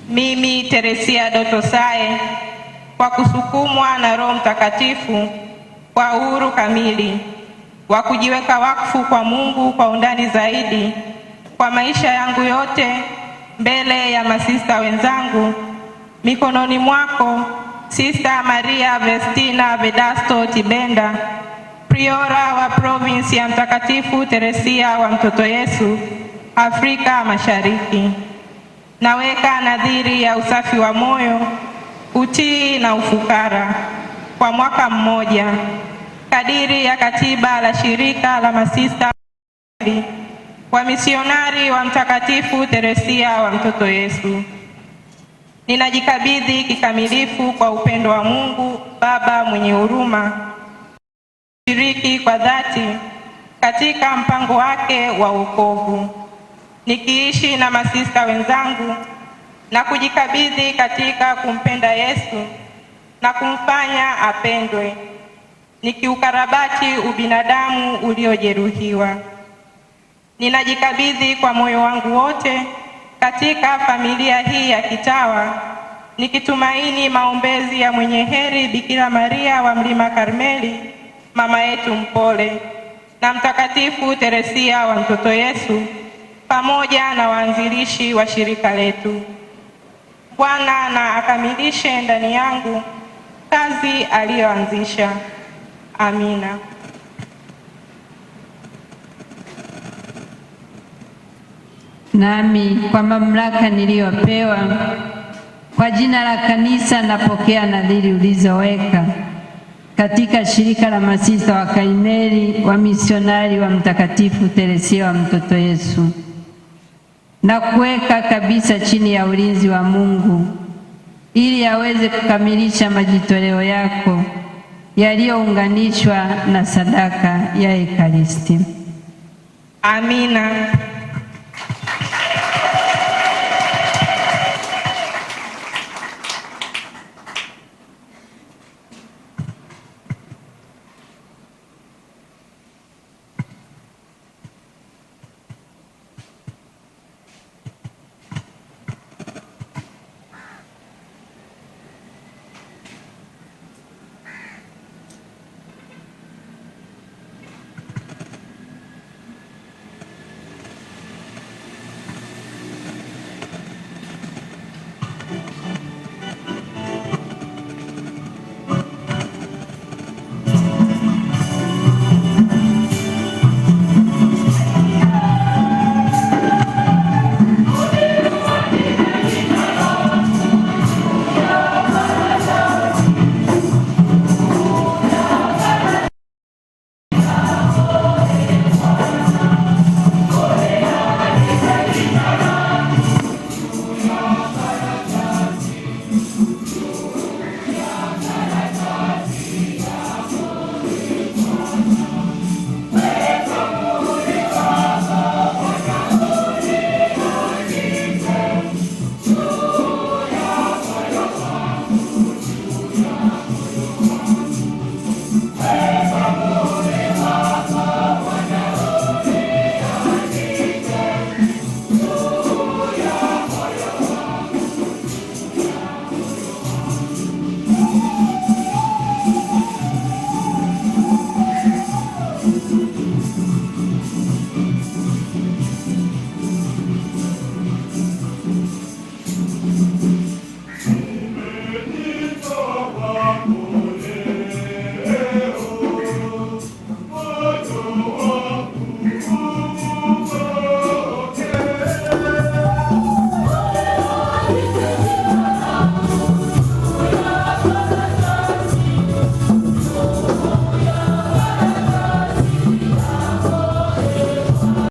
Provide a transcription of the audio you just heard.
Mimi Teresia Doto Sae, kwa kusukumwa na Roho Mtakatifu kwa uhuru kamili wa kujiweka wakfu kwa Mungu kwa undani zaidi kwa maisha yangu yote mbele ya masista wenzangu, mikononi mwako Sista Maria Vestina Vedasto Tibenda, Priora wa provinsi ya Mtakatifu Teresia wa Mtoto Yesu, Afrika Mashariki. Naweka nadhiri ya usafi wa moyo, utii na ufukara kwa mwaka mmoja kadiri ya katiba la shirika la masista wa misionari wa Mtakatifu Teresia wa Mtoto Yesu. Ninajikabidhi kikamilifu kwa upendo wa Mungu Baba mwenye huruma, shiriki kwa dhati katika mpango wake wa wokovu, nikiishi na masista wenzangu na kujikabidhi katika kumpenda Yesu na kumfanya apendwe, nikiukarabati ubinadamu uliojeruhiwa. Ninajikabidhi kwa moyo wangu wote katika familia hii ya kitawa, nikitumaini maombezi ya mwenye heri Bikira Maria wa Mlima Karmeli, mama yetu mpole, na Mtakatifu Teresia wa Mtoto Yesu, pamoja na waanzilishi wa shirika letu. Bwana na akamilishe ndani yangu kazi aliyoanzisha. Amina. Nami kwa mamlaka niliyopewa kwa jina la kanisa napokea nadhiri ulizoweka katika shirika la masista wa Karmeli wa misionari wa Mtakatifu Teresia wa Mtoto Yesu, na kuweka kabisa chini ya ulinzi wa Mungu ili aweze kukamilisha majitoleo yako yaliyounganishwa na sadaka ya Ekaristi. Amina.